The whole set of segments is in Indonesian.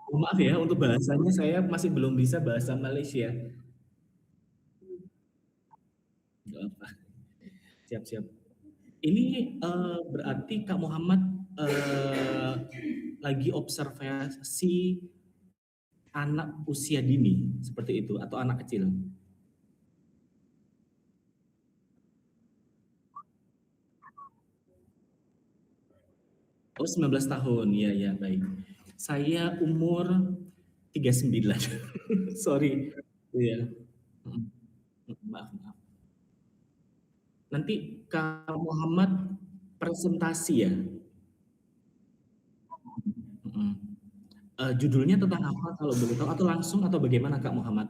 Maaf ya, untuk bahasanya saya masih belum bisa bahasa Malaysia. Nggak apa. Siap, siap. Ini berarti Kak Muhammad eh, lagi observasi anak usia dini seperti itu atau anak kecil? Oh, 19 tahun. Ya, ya, baik. Saya umur 39. Sorry. Iya. Mm, maaf, maaf. Nanti Kak Muhammad presentasi ya. Mm. Judulnya tentang apa kalau boleh tahu atau langsung atau bagaimana Kak Muhammad?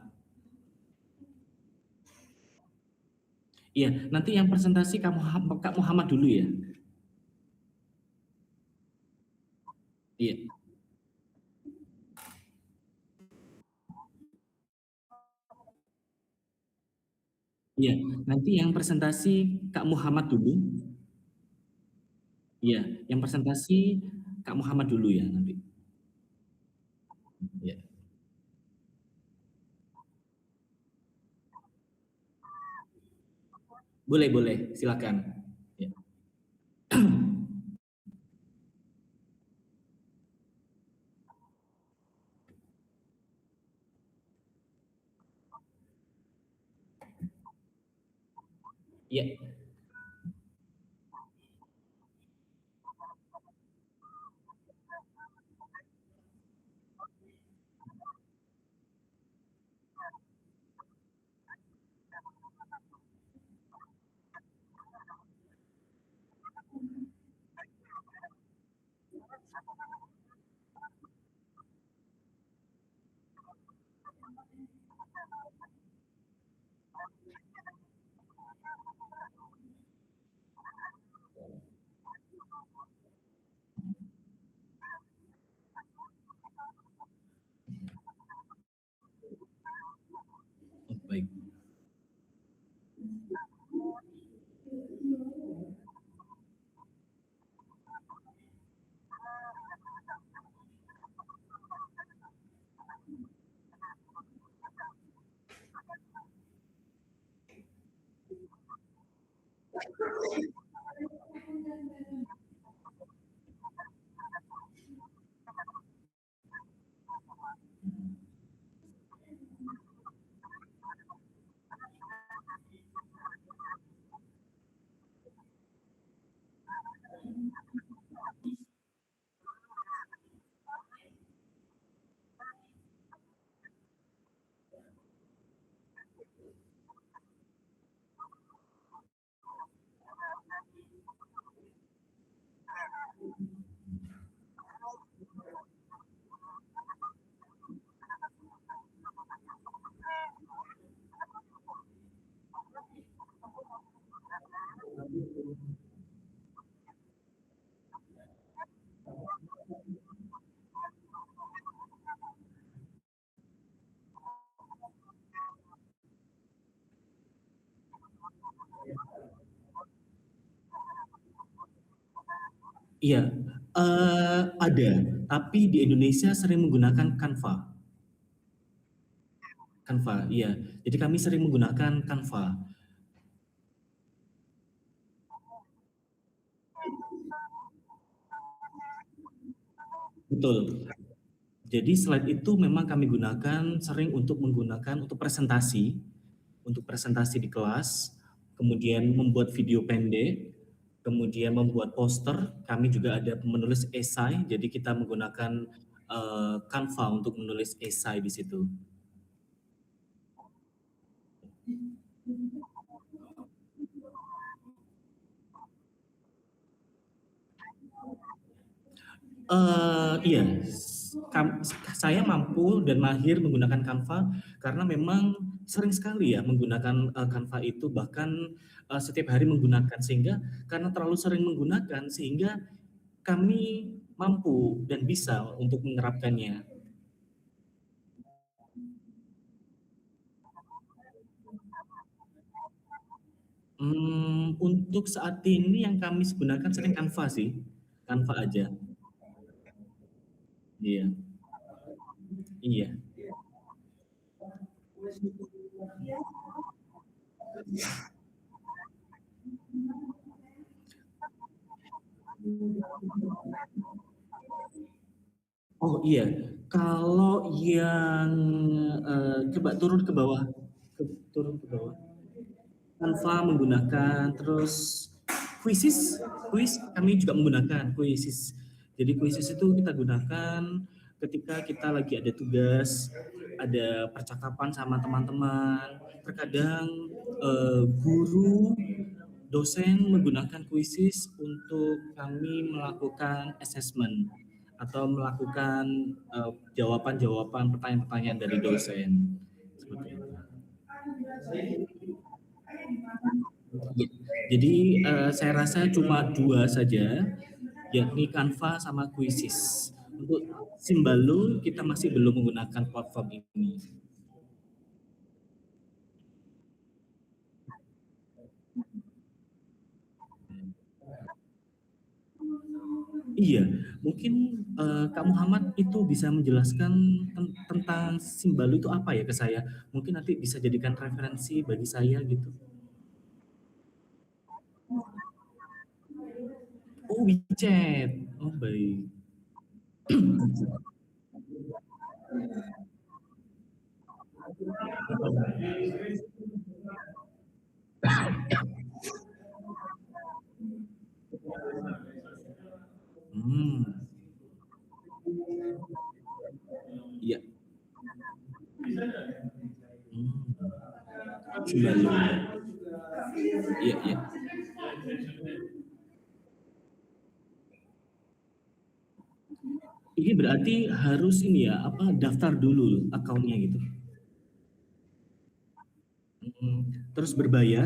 Iya, nanti yang presentasi Kak Muhammad dulu ya. Iya. Iya, nanti yang presentasi Kak Muhammad dulu. Iya, yang presentasi Kak Muhammad dulu ya nanti. Iya. Boleh, boleh, silakan. Ya. Iya. Oh, baik. Iya, ada, tapi di Indonesia sering menggunakan Canva. Canva, iya. Jadi kami sering menggunakan Canva. Betul. Jadi slide itu memang kami gunakan sering untuk menggunakan untuk presentasi di kelas, kemudian membuat video pendek, kemudian membuat poster. Kami juga ada menulis esai, jadi kita menggunakan Canva untuk menulis esai di situ. Iya, saya mampu dan mahir menggunakan Canva karena memang sering sekali ya menggunakan Canva itu bahkan setiap hari menggunakan sehingga karena terlalu sering menggunakan sehingga kami mampu dan bisa untuk menerapkannya. Untuk saat ini yang kami gunakan sering Canva sih, Canva aja. Iya. Iya. Oh iya, kalau yang coba turun ke bawah, turun ke bawah. Canva menggunakan, terus Quizzes, quiz kami juga menggunakan Quizzes. Jadi Quizzes itu kita gunakan ketika kita lagi ada tugas, ada percakapan sama teman-teman. Terkadang guru, dosen menggunakan Quizzes untuk kami melakukan assessment atau melakukan jawaban-jawaban pertanyaan-pertanyaan dari dosen. Seperti itu. Ya, jadi saya rasa cuma dua saja, yakni Canva sama Quizzes. Untuk Simballo kita masih belum menggunakan platform ini. Iya, mungkin Kak Muhammad itu bisa menjelaskan tentang Simballo itu apa ya ke saya. Mungkin nanti bisa jadikan referensi bagi saya gitu. Oh, WeChat. Oh, baik. Hmm, iya. Hmm, Simballo. Iya, iya. Ini berarti harus ini ya, apa daftar dulu akunnya gitu. Terus berbayar,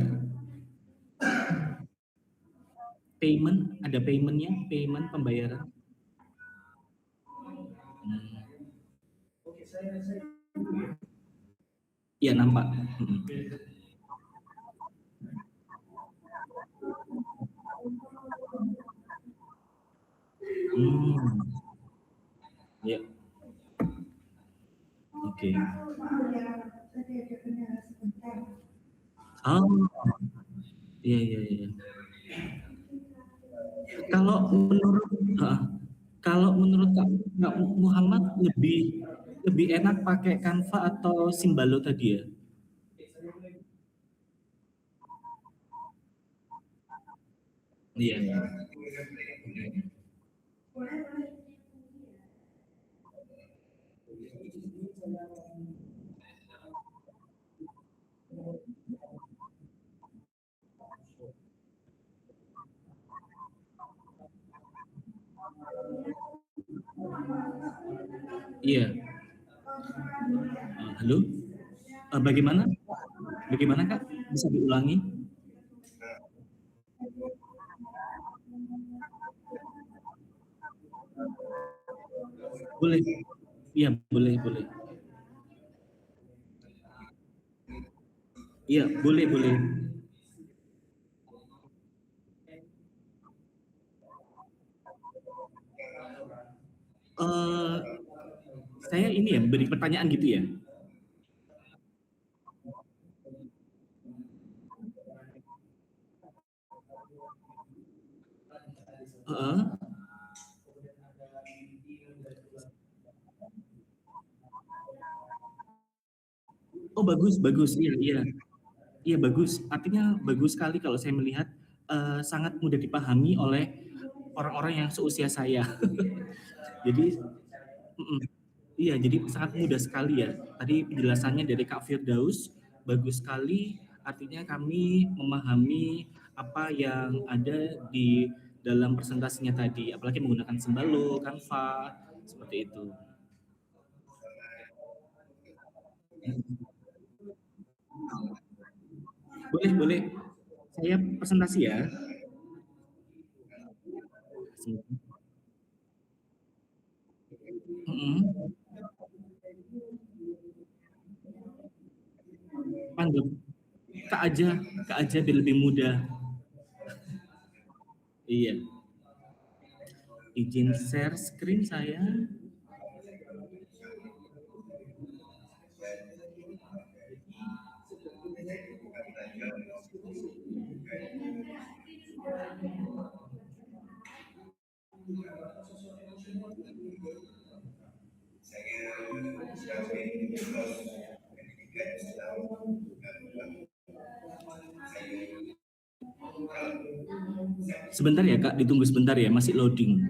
payment, ada paymentnya, payment pembayaran. Hmm. Iya nampak. Hmm. Ya, oke. Oh, iya iya iya. Kalau menurut kalau menurut Kak Muhammad lebih lebih enak pakai Canva atau Simbalo tadi ya? Iya. Iya. Halo? Bagaimana? Bagaimana Kak? Bisa diulangi? Boleh. Iya, boleh, boleh. Iya, boleh, boleh. Eh, saya ini ya beri pertanyaan gitu ya. Heeh. Oh bagus, bagus. Iya, iya. Iya bagus. Artinya bagus sekali kalau saya melihat sangat mudah dipahami oleh orang-orang yang seusia saya. Jadi, mm-mm. Iya, jadi sangat mudah sekali ya. Tadi penjelasannya dari Kak Firdaus bagus sekali. Artinya kami memahami apa yang ada di dalam presentasinya tadi, apalagi menggunakan Sembalo, Canva, seperti itu. Boleh, boleh. Saya presentasi ya. Mm-mm. Panggil Kak aja biar lebih mudah. Iya. Izin share screen saya. Sebentar ya Kak, ditunggu sebentar ya, masih loading.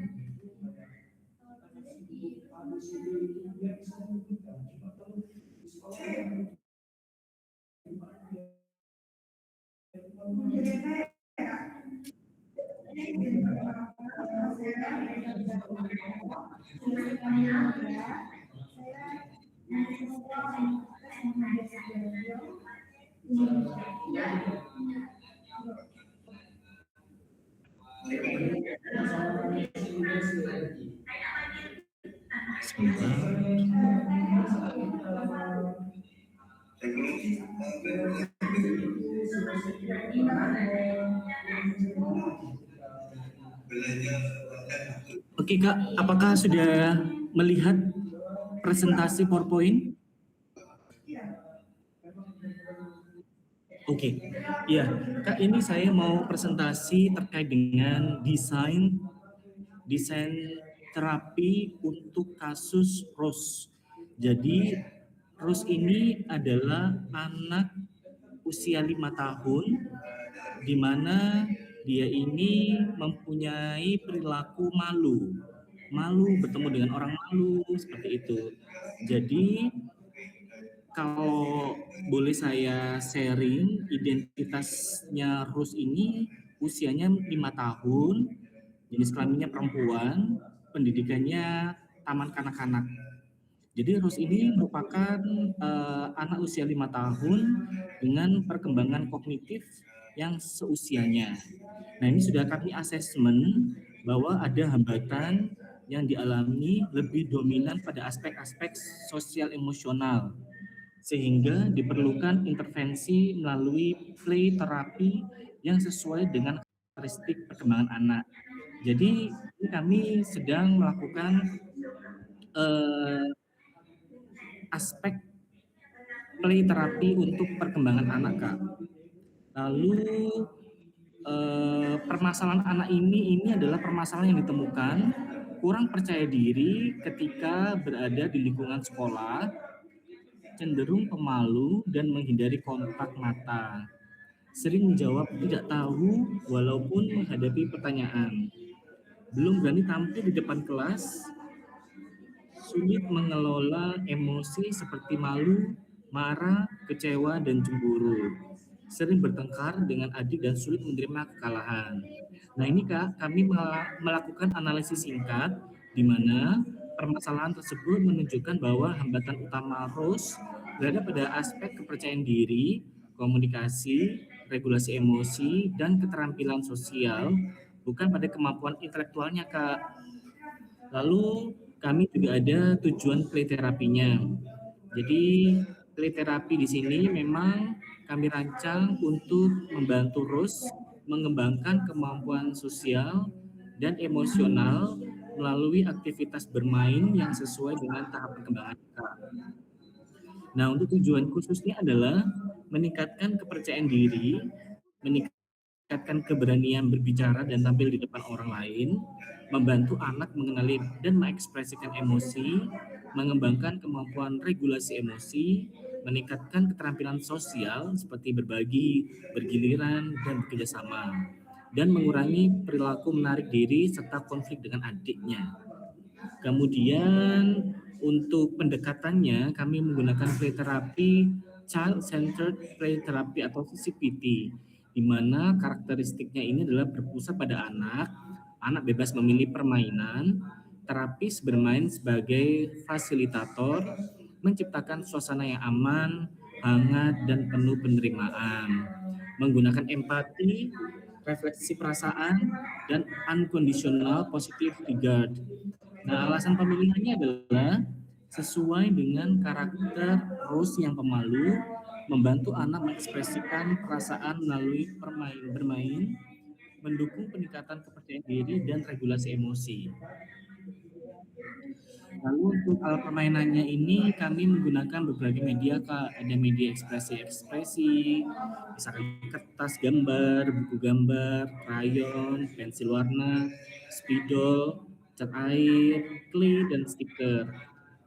Oke Kak, apakah sudah melihat presentasi PowerPoint? Oke, ya Kak, ini saya mau presentasi terkait dengan desain terapi untuk kasus Rose. Jadi Rose ini adalah anak usia 5 tahun, di mana dia ini mempunyai perilaku malu bertemu dengan orang malu seperti itu. Jadi kalau boleh saya sharing, identitasnya Rose ini usianya 5 tahun, jenis kelaminnya perempuan, pendidikannya taman kanak-kanak. Jadi Rose ini merupakan anak usia 5 tahun dengan perkembangan kognitif yang seusianya. Nah, ini sudah kami asesmen bahwa ada hambatan yang dialami lebih dominan pada aspek-aspek sosial emosional, sehingga diperlukan intervensi melalui play terapi yang sesuai dengan karakteristik perkembangan anak. Jadi kami sedang melakukan aspek play terapi untuk perkembangan anak, Kak. Lalu permasalahan anak ini adalah permasalahan yang ditemukan kurang percaya diri ketika berada di lingkungan sekolah, cenderung pemalu dan menghindari kontak mata. Sering menjawab tidak tahu walaupun menghadapi pertanyaan. Belum berani tampil di depan kelas, sulit mengelola emosi seperti malu, marah, kecewa, dan cemburu. Sering bertengkar dengan adik dan sulit menerima kekalahan. Nah ini Kak, kami melakukan analisis singkat di mana permasalahan tersebut menunjukkan bahwa hambatan utama Rose berada pada aspek kepercayaan diri, komunikasi, regulasi emosi, dan keterampilan sosial, bukan pada kemampuan intelektualnya Kak. Lalu kami juga ada tujuan play terapinya. Jadi play terapi di sini memang kami rancang untuk membantu Rose mengembangkan kemampuan sosial dan emosional melalui aktivitas bermain yang sesuai dengan tahap perkembangan. Nah, untuk tujuan khususnya adalah meningkatkan kepercayaan diri, meningkatkan keberanian berbicara dan tampil di depan orang lain, membantu anak mengenali dan mengekspresikan emosi, mengembangkan kemampuan regulasi emosi, meningkatkan keterampilan sosial seperti berbagi, bergiliran, dan bekerjasama, dan mengurangi perilaku menarik diri serta konflik dengan adiknya. Kemudian untuk pendekatannya kami menggunakan play therapy, child centered play therapy atau CPT, di mana karakteristiknya ini adalah berpusat pada anak bebas memilih permainan, terapis bermain sebagai fasilitator, menciptakan suasana yang aman, hangat, dan penuh penerimaan, menggunakan empati, refleksi perasaan, dan unconditional positive regard. Nah, alasan pemilihannya adalah sesuai dengan karakter Rose yang pemalu, membantu anak mengekspresikan perasaan melalui bermain, mendukung peningkatan kepercayaan diri dan regulasi emosi. Lalu untuk alat permainannya ini kami menggunakan berbagai media Kak, ada media ekspresi, misalkan kertas gambar, buku gambar, krayon, pensil warna, spidol, cat air, clay, dan stiker.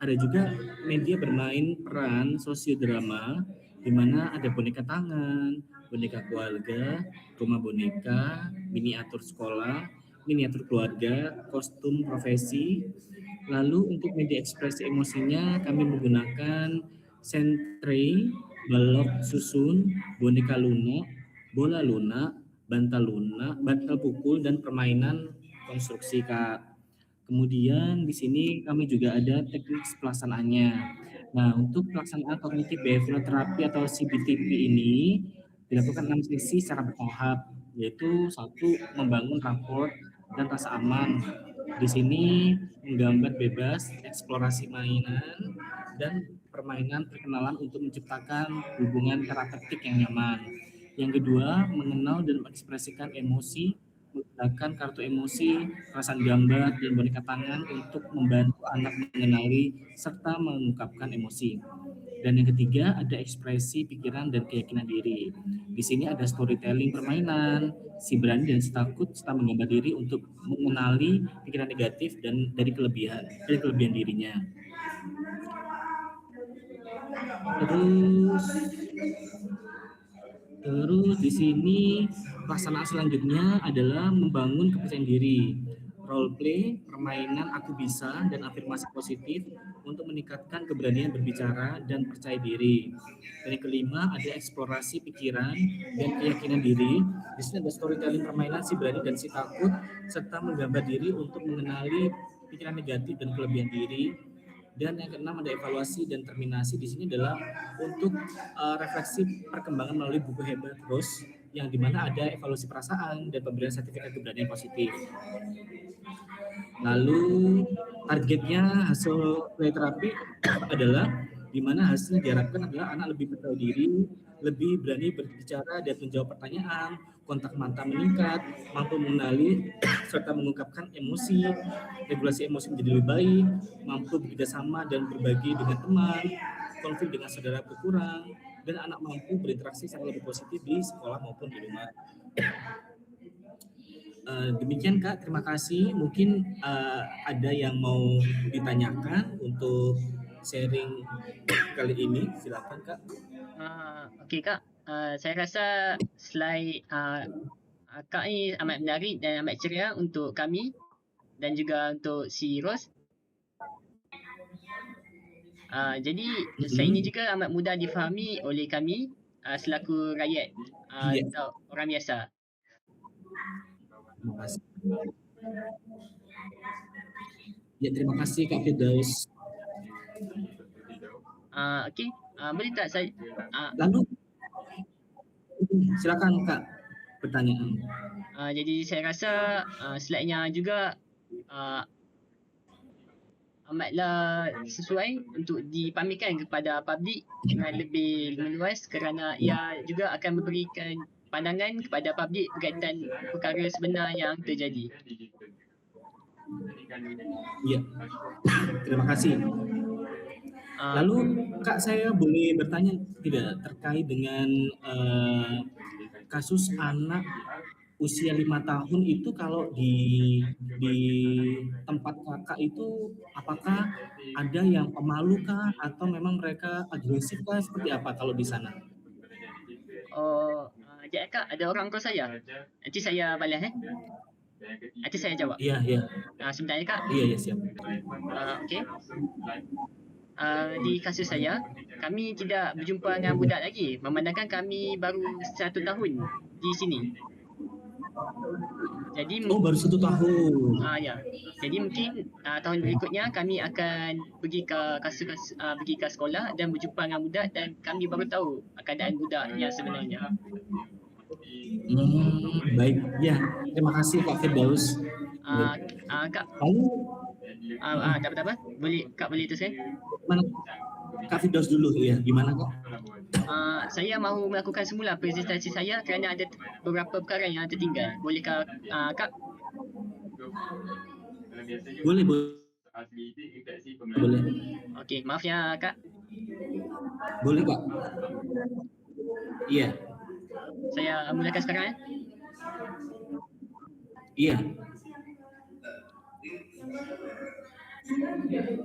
Ada juga media bermain peran sosiodrama, di mana ada boneka tangan, boneka keluarga, rumah boneka, miniatur sekolah, miniatur keluarga, kostum profesi. Lalu untuk media ekspresi emosinya kami menggunakan sentre, balok susun, boneka lunak, bola lunak, bantal lunak, bantal pukul, dan permainan konstruksi, Kak. Kemudian di sini kami juga ada teknik pelaksanaannya. Nah, untuk pelaksanaan kognitif behavioral therapy atau CBTP ini dilakukan 6 sesi secara bertahap, yaitu satu, membangun raport dan rasa aman. Di sini menggambar bebas, eksplorasi mainan, dan permainan perkenalan untuk menciptakan hubungan terapeutik yang nyaman. Yang kedua, mengenal dan mengekspresikan emosi menggunakan kartu emosi, perasaan gambar, dan boneka tangan untuk membantu anak mengenali serta mengungkapkan emosi. Dan yang ketiga ada ekspresi pikiran dan keyakinan diri. Di sini ada storytelling permainan, si berani dan si takut serta menggambar diri untuk mengenali pikiran negatif dan dari kelebihan dirinya. Terus di sini pelaksanaan selanjutnya adalah membangun kepercayaan diri. Role play, permainan aku bisa, dan afirmasi positif untuk meningkatkan keberanian berbicara dan percaya diri. Dan yang kelima ada eksplorasi pikiran dan keyakinan diri. Di sini ada storytelling permainan si berani dan si takut serta menggambar diri untuk mengenali pikiran negatif dan kelebihan diri. Dan yang keenam ada evaluasi dan terminasi. Di sini adalah untuk refleksi perkembangan melalui buku Hebat Rose yang dimana ada evaluasi perasaan dan pemberian sertifikat keberanian positif. Lalu targetnya hasil play terapi adalah di mana hasil diharapkan adalah anak lebih percaya diri, lebih berani berbicara dan menjawab pertanyaan, kontak mata meningkat, mampu mengenali serta mengungkapkan emosi, regulasi emosi menjadi lebih baik, mampu bekerjasama dan berbagi dengan teman, konflik dengan saudara berkurang, dan anak mampu berinteraksi secara lebih positif di sekolah maupun di rumah. Demikian Kak, terima kasih. Mungkin ada yang mau ditanyakan untuk sharing kali ini, silakan Kak. Okey Kak, saya rasa slide Kak ni amat menarik dan amat ceria untuk kami dan juga untuk si Ros. Jadi slide ini juga amat mudah difahami oleh kami selaku rakyat atau orang biasa. Terima kasih. Ya, terima kasih Kak Firdaus. Okey, boleh tak saya Lalu silakan Kak pertanyaan. jadi saya rasa slide-nya juga amatlah sesuai untuk dipamerkan kepada publik dengan lebih meluas kerana ia juga akan memberikan pandangan kepada publik berkaitan perkara sebenar yang terjadi. Ya, terima kasih. Lalu Kak, saya boleh bertanya tidak terkait dengan kasus anak usia 5 tahun itu kalau di tempat Kakak itu apakah ada yang pemalu kah atau memang mereka agresif kah, seperti apa kalau di sana? Sekejap Kak, ada orang call saya. Nanti saya balas Nanti saya jawab. Iya, iya. Sebentar ya Kak. Iya, siap. Okey. Di kasus saya, kami tidak berjumpa dengan budak lagi memandangkan kami baru 1 tahun di sini. Jadi baru 1 tahun. Ya. Jadi mungkin tahun berikutnya kami akan pergi ke sekolah dan berjumpa dengan budak dan kami baru tahu keadaan budak yang sebenarnya. Baik. Ya, terima kasih Kak Firdaus. Kak. Lalu tak apa-apa. Kak boleh teruskan? Mana? Kak Firdaus dulu ya. Gimana Kak? Saya mahu melakukan semula presentasi saya kerana ada beberapa perkara yang tertinggal. Bolehkah Kak? Boleh. Okey, maaf ya Kak. Boleh Kak. Iya. Saya mulakan sekarang Iya. Okey,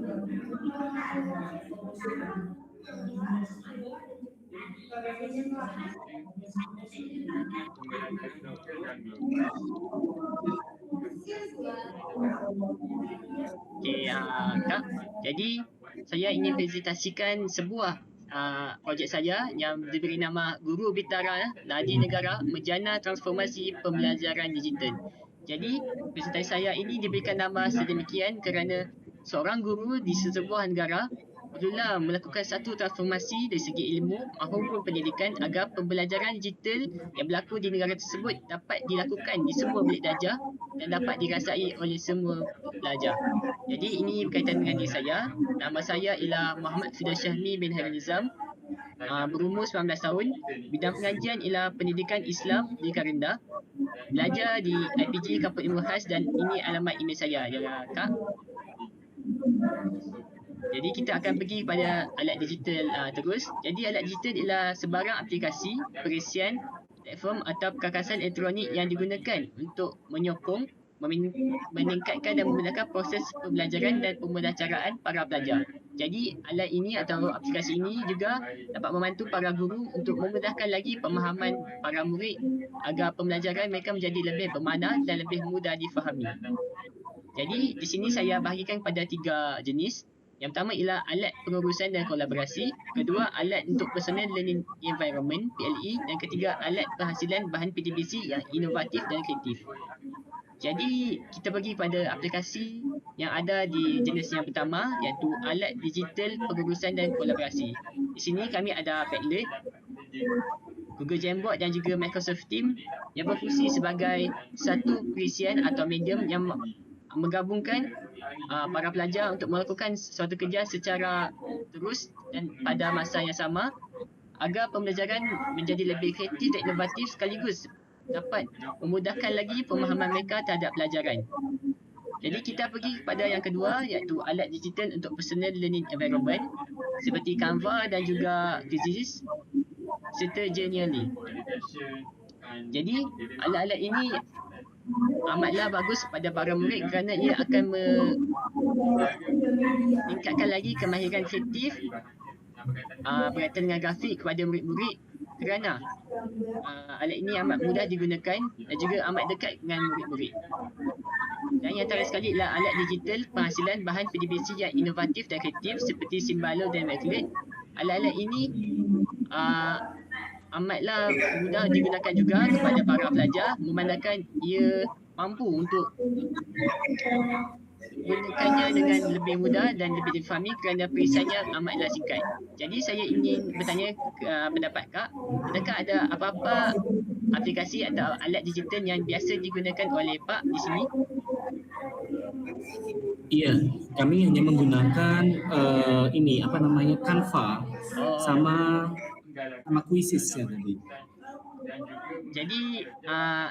Kak. Jadi saya ingin presentasikan sebuah projek saya yang diberi nama Guru Bitara Nadi Negara Menjana Transformasi Pembelajaran Digital. Jadi presentasi saya ini diberikan nama sedemikian kerana seorang guru di sesebuah negara perlulah melakukan satu transformasi dari segi ilmu maupun pendidikan agar pembelajaran digital yang berlaku di negara tersebut dapat dilakukan di semua bilik darjah dan dapat dirasai oleh semua pelajar. Jadi ini berkaitan dengan diri saya. Nama saya ialah Muhammad Fidal Syahmi bin Hairul Nizam. Berumur 19 tahun. Bidang pengajian ialah pendidikan Islam di Karendah. Belajar di IPG Kampus Ilmu Khas dan ini alamat email saya. Ya, Kak. Jadi kita akan pergi kepada alat digital terus. Jadi alat digital ialah sebarang aplikasi, perisian, platform atau perkakasan elektronik yang digunakan untuk menyokong, meningkatkan dan memudahkan proses pembelajaran dan pembelajaran para pelajar. Jadi alat ini atau aplikasi ini juga dapat membantu para guru untuk memudahkan lagi pemahaman para murid agar pembelajaran mereka menjadi lebih bermakna dan lebih mudah difahami. Jadi di sini saya bahagikan pada 3 jenis. Yang pertama ialah alat pengurusan dan kolaborasi, kedua alat untuk personal learning environment PLE, dan ketiga alat penghasilan bahan PTBC yang inovatif dan kreatif. Jadi kita pergi pada aplikasi yang ada di jenis yang pertama iaitu alat digital pengurusan dan kolaborasi. Di sini kami ada Padlet, Google Jamboard dan juga Microsoft Teams yang berfungsi sebagai satu perisian atau medium yang menggabungkan para pelajar untuk melakukan suatu kerja secara terus dan pada masa yang sama agar pembelajaran menjadi lebih kreatif dan inovatif sekaligus dapat memudahkan lagi pemahaman mereka terhadap pelajaran. Jadi kita pergi kepada yang kedua iaitu alat digital untuk personal learning environment seperti Canva dan juga Quizzes serta Genially. Jadi alat-alat ini amatlah bagus pada para murid kerana ia akan meningkatkan lagi kemahiran kreatif berkaitan dengan grafik kepada murid-murid kerana alat ini amat mudah digunakan dan juga amat dekat dengan murid-murid. Dan yang terakhir sekali adalah alat digital penghasilan bahan PDBC yang inovatif dan kreatif seperti Simbalo dan Maclet. Alat-alat ini amatlah mudah digunakan juga kepada para pelajar memandangkan ia mampu untuk menggunakannya dengan lebih mudah dan lebih difahami kerana perisiannya amatlah singkat. Jadi saya ingin bertanya pendapat Kak, adakah ada apa-apa aplikasi atau alat digital yang biasa digunakan oleh Pak di sini? Iya, kami hanya menggunakan Canva sama Quizzes ya tadi. Jadi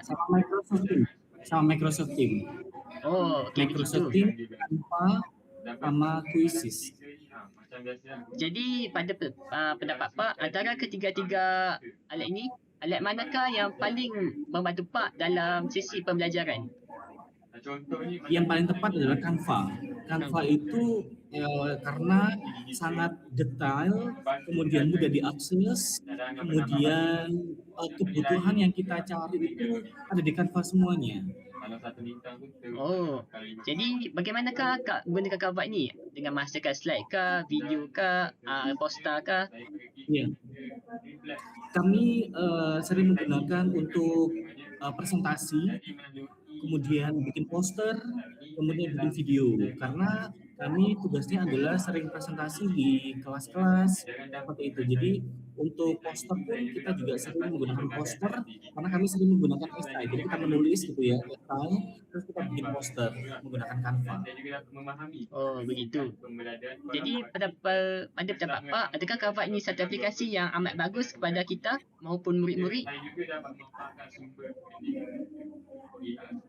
sama Microsoft Teams. Microsoft Teams, Canva sama Quizzes. Jadi pada pendapat Pak, antara ketiga-tiga alat ini, alat manakah yang paling membantu Pak dalam sesi pembelajaran? Yang paling tepat adalah Canva. Canva itu karena sangat detail, kemudian mudah diakses, kemudian kebutuhan yang kita cari itu ada di Canva semuanya. Oh, jadi bagaimanakah Kak gunakan Canva ini? Dengan menghasilkan slide kah, video kah, poster kah? Ya, kami sering menggunakan untuk presentasi, kemudian bikin poster, kemudian bikin video. Karena kami tugasnya adalah sering presentasi di kelas-kelas seperti itu. Jadi untuk poster pun kita juga sering menggunakan poster karena kami sering menggunakan esai. Jadi kita menulis gitu ya esai, terus kita bikin poster menggunakan Canva. Oh begitu. Jadi pada pendapat Pak, adakah Canva ini satu aplikasi yang amat bagus kepada kita maupun murid-murid?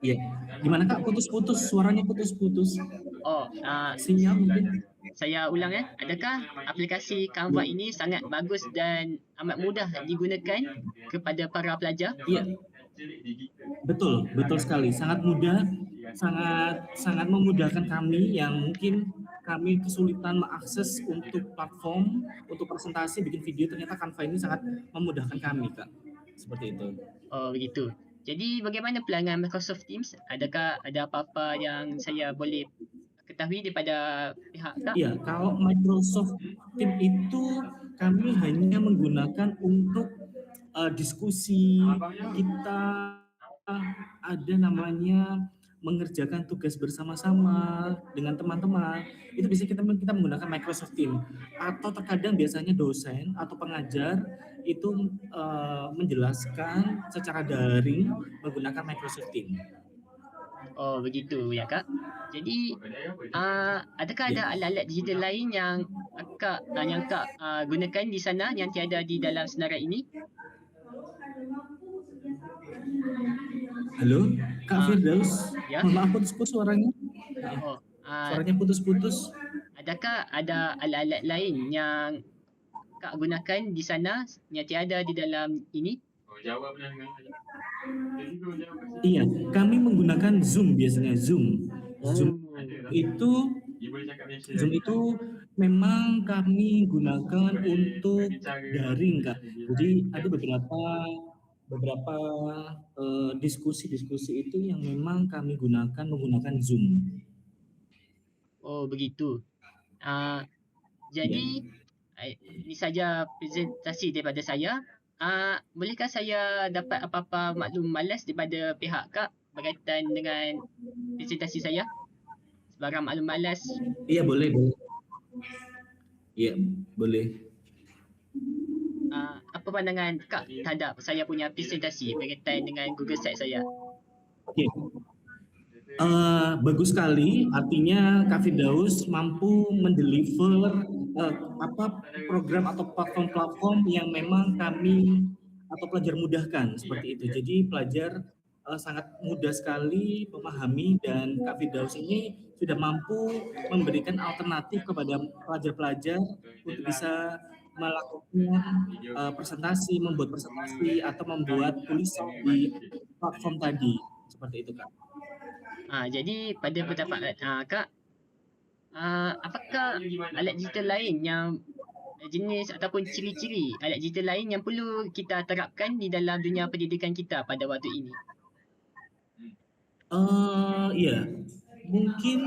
Iya. Gimana Kak? Putus-putus, suaranya putus-putus. Oh, sinyal mungkin. Saya ulang ya. Adakah aplikasi Canva ini sangat bagus dan amat mudah digunakan kepada para pelajar? Iya. Betul sekali. Sangat mudah, sangat memudahkan kami yang mungkin kami kesulitan mengakses untuk platform, untuk presentasi, bikin video, ternyata Canva ini sangat memudahkan kami, Kak. Seperti itu. Oh, begitu. Jadi bagaimana pelanggan Microsoft Teams? Adakah ada apa-apa yang saya boleh ketahui daripada pihak Kak? Iya, kalau Microsoft Teams itu kami hanya menggunakan untuk diskusi kita, ada namanya mengerjakan tugas bersama-sama dengan teman-teman. Itu bisa kita menggunakan Microsoft Teams. Atau terkadang biasanya dosen atau pengajar itu menjelaskan secara daring menggunakan Microsoft Teams. Oh, begitu ya Kak. Jadi adakah Ya. ada alat-alat digital lain yang Kak gunakan di sana yang tiada di dalam senarai ini? Halo, Kak Firdaus. Ya. Mohon maaf putus-putus suaranya. Oh, Suaranya putus-putus. adakah ada alat-alat lain yang Kak gunakan di sana yang tiada di dalam ini? Iya, kami menggunakan Zoom biasanya. Zoom itu Zoom itu memang kami gunakan untuk daring, Kak. Jadi ada beberapa diskusi-diskusi itu yang memang kami gunakan menggunakan Zoom. Oh, begitu. Ya. Jadi ini saja presentasi daripada saya. Bolehkah saya dapat apa-apa maklum malas daripada pihak Kak berkaitan dengan presentasi saya? Sebarang maklum malas. Iya, boleh. Iya, boleh. Apa pandangan Kak terhadap saya punya presentasi berkaitan dengan Google Site saya? Oke. Bagus sekali, artinya Kak Firdaus mampu mendeliver program atau platform-platform yang memang kami atau pelajar mudahkan seperti itu. Jadi pelajar sangat mudah sekali memahami dan Kak Firdaus ini sudah mampu memberikan alternatif kepada pelajar-pelajar untuk bisa melakukan presentasi, membuat presentasi atau membuat tulisan di platform tadi seperti itu, Kak. Jadi pada pendapat Kak, apakah alat digital lain yang jenis ataupun ciri-ciri alat digital lain yang perlu kita terapkan di dalam dunia pendidikan kita pada waktu ini? Iya, mungkin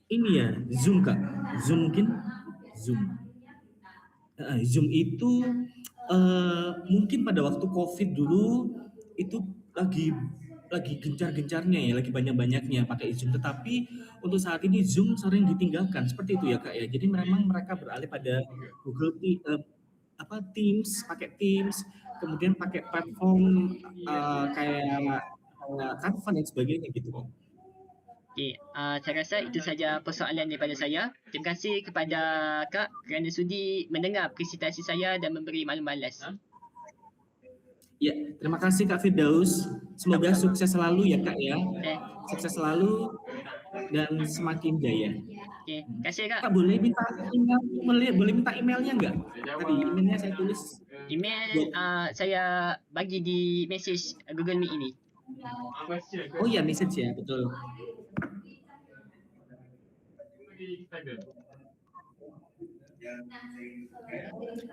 ini ya Zoom, Kak. Zoom mungkin Zoom. Zoom itu mungkin pada waktu COVID dulu itu lagi gencar-gencarnya ya, lagi banyak-banyaknya pakai Zoom. Tetapi untuk saat ini Zoom sering ditinggalkan seperti itu ya, Kak ya. Jadi memang mereka beralih pada Teams, pakai Teams, kemudian pakai platform kayak Canva dan sebagainya gitu, Kak. Okey, saya rasa itu saja persoalan daripada saya. Terima kasih kepada Kak kerana sudi mendengar presentasi saya dan memberi maklum malas. Ya, terima kasih Kak Firdaus. Semoga sukses selalu ya Kak ya. Sukses selalu dan semakin jaya. Okey, terima kasih Kak. Kak boleh minta emailnya nggak? Tadi emailnya saya tulis. Email saya bagi di message Google Meet ini. Oh iya, message ya, betul.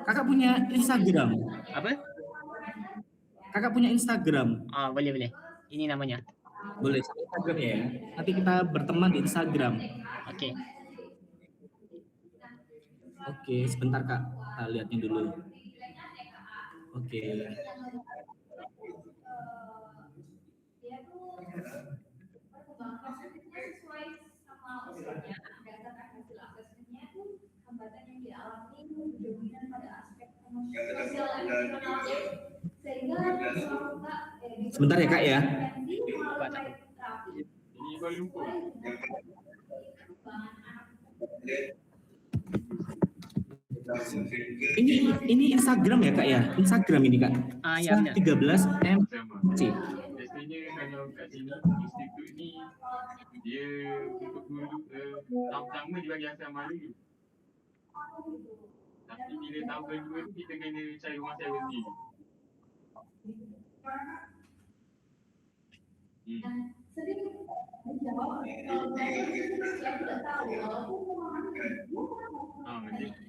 Kakak punya Instagram? Apa? Kakak punya Instagram? Boleh. Ini namanya. Boleh, Instagram ya. Nanti kita berteman di Instagram. Okey. Oke, sebentar Kak. Kita lihatnya dulu. Oke. Sebentar ya Kak ya. Ini Instagram ya Kak ya? Instagram ini Kak. Ya benar. 13MC. Biasanya kalau kat sini institut ni dia untuk guru tahun pertama dia bagi asrama dulu. Tapi bila tahun kedua tu kita kena cari rumah sewa sendiri.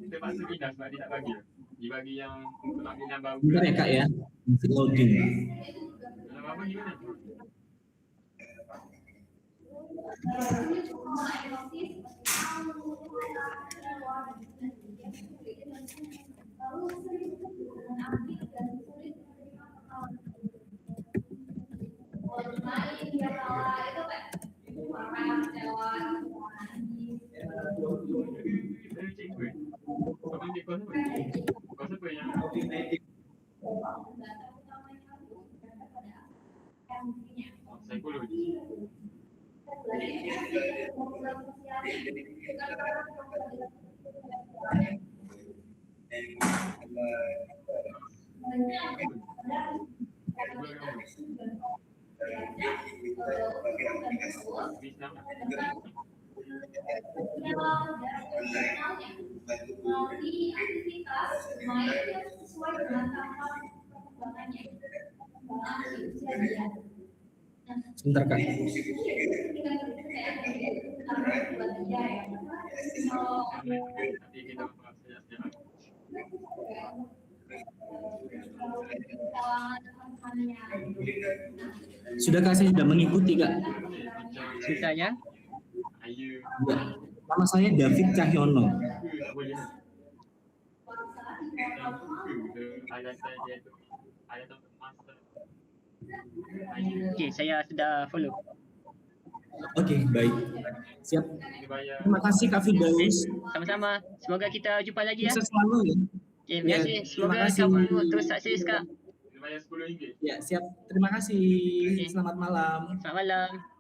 Kita paksa pindah sebab dia tak bagi. Dia bagi yang pengambilan baru. Bentar ya Kak ya, masih loading. Dalam apa gimana? Cikgu. Kau ambil kos apa? Kos apa yang psikologi. Sebentar Kak. Sudah Kak, saya sudah mengikuti Kak. Ceritanya. Ayu. Ya. Nama saya David Cahyono. Tak boleh. Ayat saya dia tu. Ayat tu master. Okey, saya sudah follow. Oke, baik. Siap. Dia bayar. Terima kasih Kak Firdaus. Sama-sama. Semoga kita jumpa lagi ya. Sukses selalu ya. Okey, terima kasih. Ya, Semoga terima kasih. kamu terus sukses Kak. Dia bayar RM10. Ya, siap. Terima kasih. Oke. Selamat malam. Selamat malam.